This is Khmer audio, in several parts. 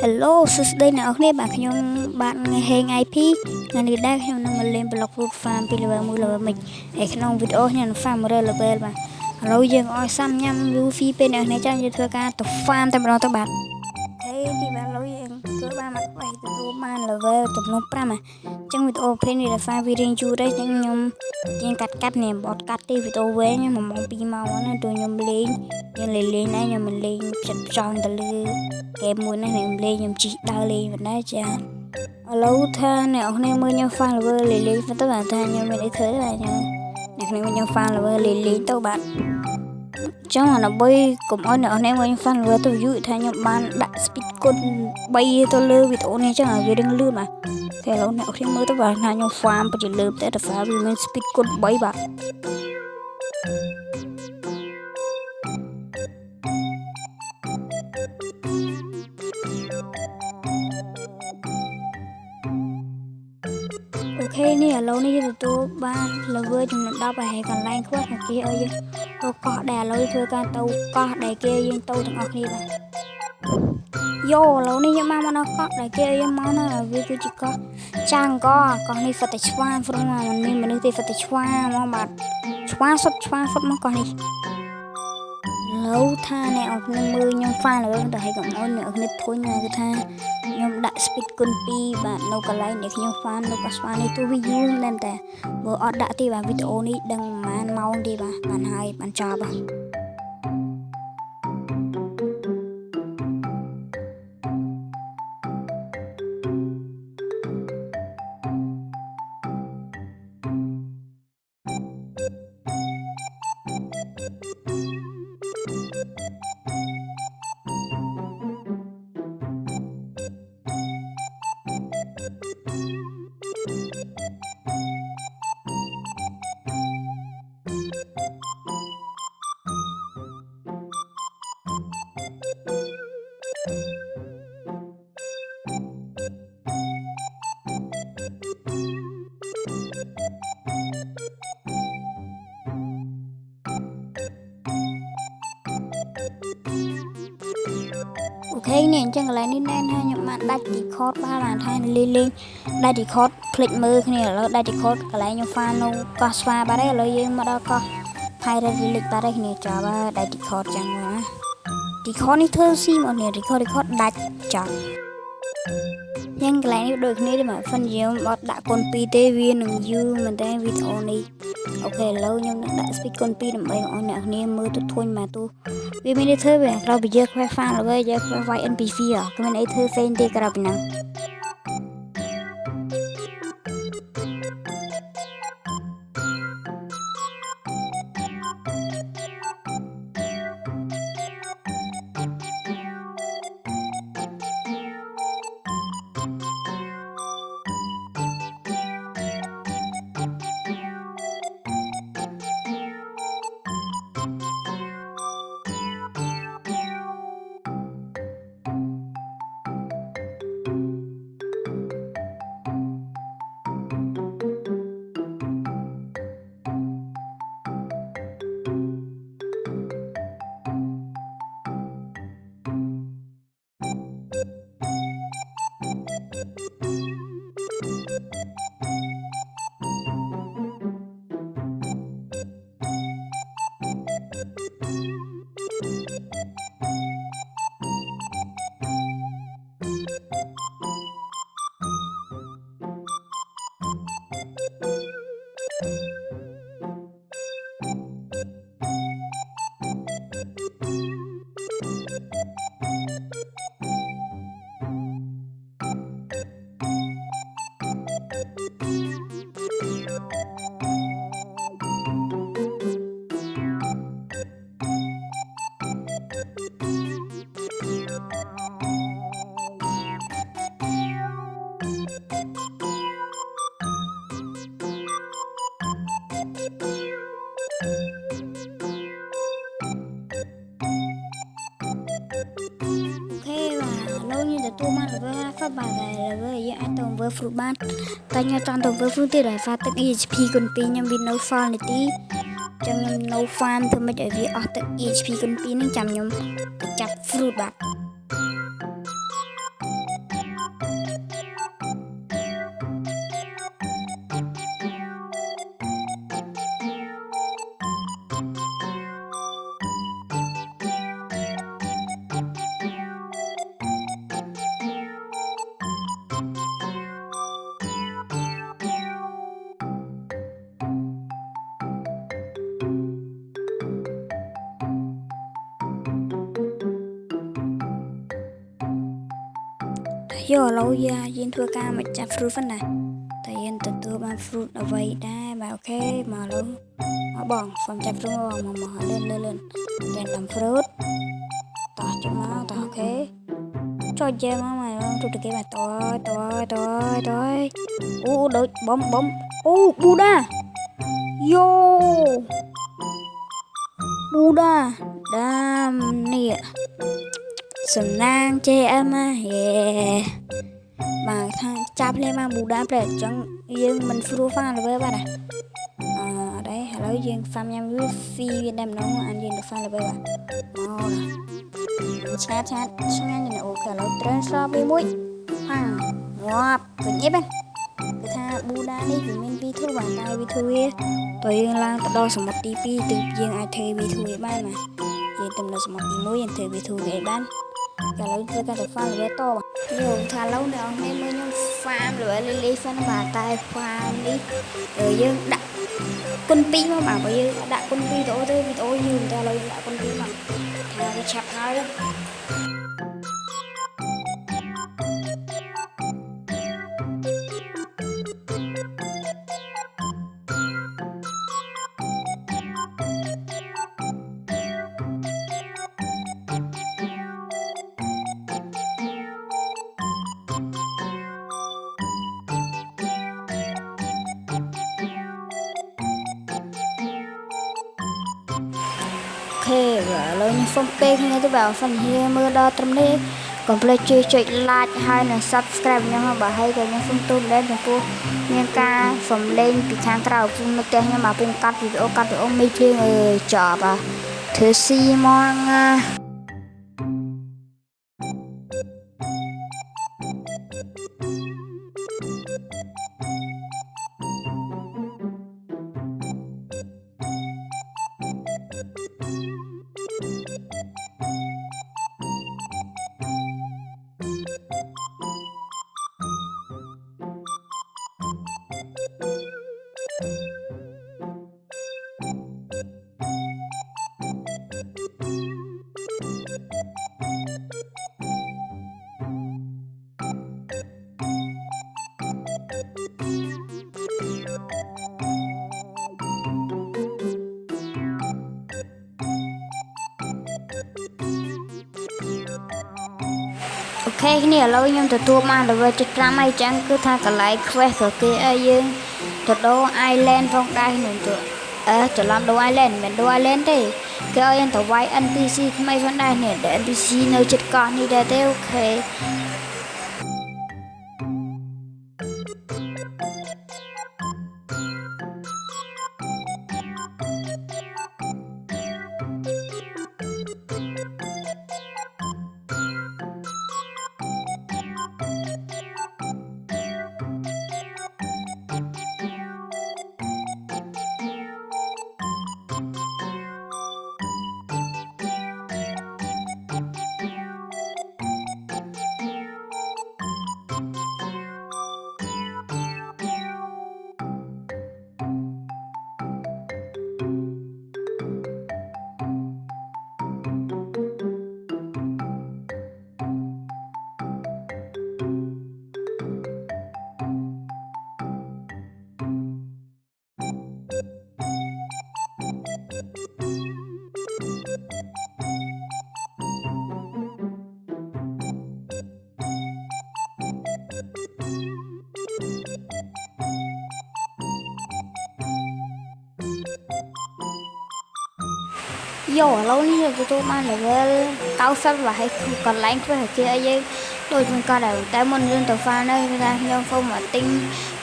Hello សួស្តីអ្នកនរគ្នាបាទខ្ញុំបាទហេង IP ថ្ងៃនេះដែរខ្ញុំនឹងមកលេង Block Fruit Farm ពី level 1 level 1ហើយក្នុងវីដេអូខ្ញុំនឹង farm 100 level បាទឥឡូវយើងឲ្យសាំញ៉ាំ Luffy ពេលអ្នកនរគ្នាចាំយើងធ្វើការទៅ farm តែម្ដងទៅបាទហើយទីបាទឥឡូវយើងធ្វើបានមកខ្លះទទួលបាន level ចំនួន5អញ្ចឹងវីដេអូពេលនេះដោយសារវារៀងយូរដែរអញ្ចឹងខ្ញុំជាងកាត់នេះបត់កាត់ទេវីដេអូវែង1ម៉ោង2ម៉ោងណាទោះខ្ញុំលេងខ្ញុំលេងដែរខ្ញុំមិនលេងផ្ចិតផ្ចង់ទៅលើเกมមួយនេះខ្ញុំលេងខ្ញុំជីដើរលេងបណ្ដែរចាឥឡូវថាអ្នកនរមើលខ្ញុំ fan level លេងទៅបាទថាខ្ញុំមានអីធ្វើទេបាទខ្ញុំអ្នកនរខ្ញុំ fan level លេងទៅបាទចឹងដើម្បីកុំឲ្យអ្នកនរមើលខ្ញុំ fan level ទៅ view ថាខ្ញុំបានដាក់ speed គុណ3ទៅលើវីដេអូនេះចឹងឲ្យវារឿងលឿនបាទតែឥឡូវអ្នកនរមើលទៅបាទថាខ្ញុំ farm ពិតជាលើបតែដោយសារវាមាន speed គុណ3បាទអូខេនេះឥឡូវនេះយើងទទួលបាន level ចំនួន10ហើយកន្លែងខ្វះគេឲ្យយើងទៅកោះដែលឥឡូវធ្វើការទៅកោះដែលគេយើងទៅទាំងអស់គ្នាបាទយោឥឡូវនេះខ្ញុំមកដល់កោះដែលគេឲ្យយើងមកណាវាគឺជាកោះចាំងកោះនេះហ្វឹកតែឆ្វាហ្វ្រុងមិនមានមនុស្សទេហ្វឹកតែឆ្វាមកបាទឆ្វាសុតមកកោះនេះឡូវថាអ្នកអរគ្នាមើលខ្ញុំ fan លើទៅឲ្យកុំឲ្យអ្នកអរគ្នាធុញណាគឺថាខ្ញុំដាក់ speed គុណ2បាទនៅកន្លែងដែលខ្ញុំ fan នៅកោះស្វានេះទូវាយូរមែនតើបើអត់ដាក់ទេបាទវីដេអូនេះដឹងប្រហែលម៉ោងទេបាទបានហើយបានចប់បាទអូខេនេះអញ្ចឹងកន្លែងនេះណែថាខ្ញុំបានដាច់ record បានថាលេងដាច់ record ភ្លេចមើលគ្នាឥឡូវដាច់ record កន្លែងខ្ញុំ fan នៅកោះស្វាបាទឥឡូវយើងមកដល់កោះ Pirate Village បាទគ្នាចាប់ដាច់ record ចឹងណា record នេះធ្វើស៊ីមកនេះ record ដាច់ចាប់យ៉ាងកន្លែងនេះដូចគ្នាទេបាទ fan យើងអត់ដាក់គុណ2ទេវានឹងយូរមែនតើវីដេអូនេះអូខេឥឡូវខ្ញុំនឹងដាក់ speed គុណ2ដើម្បីឲ្យអ្នកគ្នាមើលទៅធុញមកទូវាមានន័យធ្វើវាក្រៅពីយើងខ្វះ fan លើយើងខ្វះ YNPV គ្មានអីធ្វើផ្សេងទេក្រៅពីហ្នឹងទទួលបាន level 50បាទហើយ level យើងអាចទៅ level fruit បានតែខ្ញុំចង់ទៅ level fruit ទៀតដោយសារទឹក EXP គុណ2ខ្ញុំវានៅសល់នាទីចឹងខ្ញុំនៅ farm ធ្វើម៉េចឲ្យវាអស់ទឹក EXP គុណ2នេះចាំខ្ញុំទៅចាប់ fruit បាទ vô lâu giờ yên thua ca mà chặt fruit phân này tại yên từ từ mà fruit ở vậy đã mà ok mà lâu mà bỏng phần chặt fruit mà họ lên để làm fruit tao cho nó tao ok cho chơi mà mày tụi cái mà tôi đợi bấm Buddha yo Buddha đam nè sầm nang che ama yeah mà thằng chắp lên mà Buddha để chẳng dương mình phù pha với bạn này đấy hello dương farm nhâm với phi Việt Nam nó anh dương được pha là với bạn mau nè chat xong anh nhìn ok hello trend shop với mũi hàng ngọt tự nhiên bên cái thằng Buddha đi thì mình vi thu bản tay vi thu kia tôi yên lang đo số một TP từ dương ai thuê vi thu cái ban mà dương tầm là số một tí mũi thuê vi thu cái ban cả lâu với cả được farm là với to nhiều thà lâu nữa nên mới nhung farm rồi lấy phân bà tay farm đi rồi dương đặt con pi mà bảo bây giờ đặt con pi tôi như người ta lấy đặt con pi mà thà đi chặt thôi ok rồi lâu như phong kê nghe tôi bảo phần here mưa đo tâm đi còn play chơi like hay là subscribe nha mà bảo hay cái những phong tôm lên cho cô những ca phẩm lên bị kháng trào phun nước nhưng mà phun cắt video mấy chơi người chọn và thứ xi măng ok cái này lâu nhưng từ tua mà được về trực ram ai chẳng cứ tha cả lại quét ở kia ai dương từ đâu Island phong đây nên tụi từ làm đâu Island mình đâu Island đi cái ai tụi vay NPC mấy vấn đề này để NPC nơi chết con đi để theo ok vô lâu như tôi mang là về cao phép và hay còn lạnh với kia ấy đôi mình coi đều tại môn dân tàu pha nơi người ta nhau phong mà tinh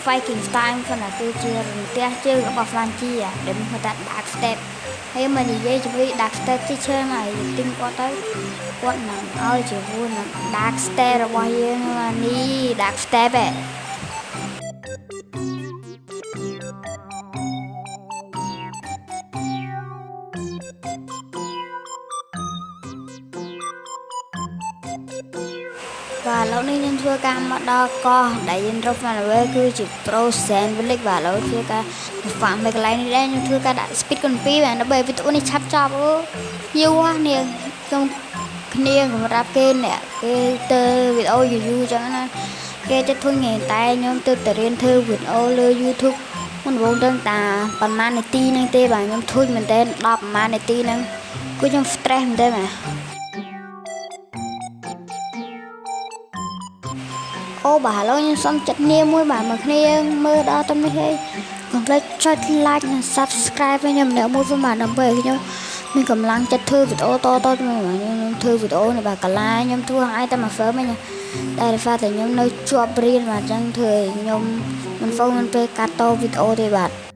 Viking style phần là tôi chưa rồi chơi các bọc lan chi à để mình ta dark step hay mà gì vậy cho với dark step chứ chơi này tinh qua tới quất nằm ơi chỉ vui là dark step rồi bao nhiêu mà đi dark step ấy và lâu nay nhân thưa cam mà đo co đại dân trong mà về cứ chỉ pro sen với lịch và lâu thưa ca phạm về cái này đây nhân thưa ca đã speed con pi và nó bơi với tụi này chắp chop nhiều quá nè không គ្នាសម្រាប់គេអ្នកគេទៅវីដេអូយូរចឹងណាគេចិត្តធ្វើងាយតែខ្ញុំទៅរៀនធ្វើវីដេអូលើ YouTube មុនដំបូងដឹងតាប្រហែលនាទីហ្នឹងទេបាទខ្ញុំធុញមែនតើ10ប្រហែលនាទីហ្នឹងគឺខ្ញុំ stress មែនតើបាទអូបាទឥឡូវខ្ញុំសុំចិត្តគ្នាមួយបាទមកគ្នាមើលដល់ទៅនេះហើយកុំភ្លេចចុច like និង subscribe ឲ្យខ្ញុំម្នាក់មួយផងបាទដើម្បីឲ្យខ្ញុំមានកម្លាំងចិត្តធ្វើវីដេអូតខ្ញុំធ្វើវីដេអូនេះបាទកាលាខ្ញុំធ្វើឲ្យតែមក firm ហ្នឹងតែថាតែខ្ញុំនៅជាប់រៀនបាទអញ្ចឹងធ្វើឲ្យខ្ញុំមិនហ្វូមិនពេលកាត់តវីដេអូទេបាទ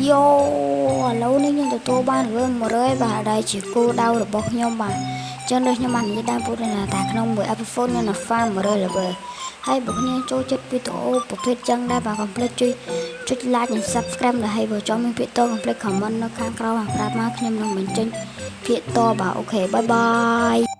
យោឥឡូវនេះខ្ញុំទទួលបានរឿង100បាទដែលជាគោលដៅរបស់ខ្ញុំបាទចឹងដូចខ្ញុំបាននិយាយដើមពុទ្ធណាថាក្នុងមួយ episode ខ្ញុំនៅ farm 100 level ហើយបើគ្នាចូលចិត្តវីដេអូប្រភេទចឹងដែរបាទកុំភ្លេចចុច like និង subscribe ដល់ហើយបើចង់មានភាគតកុំភ្លេច comment នៅខាងក្រោមប្រាប់មកខ្ញុំនឹងបញ្ចេញភាគតបាទអូខេបាយបាយ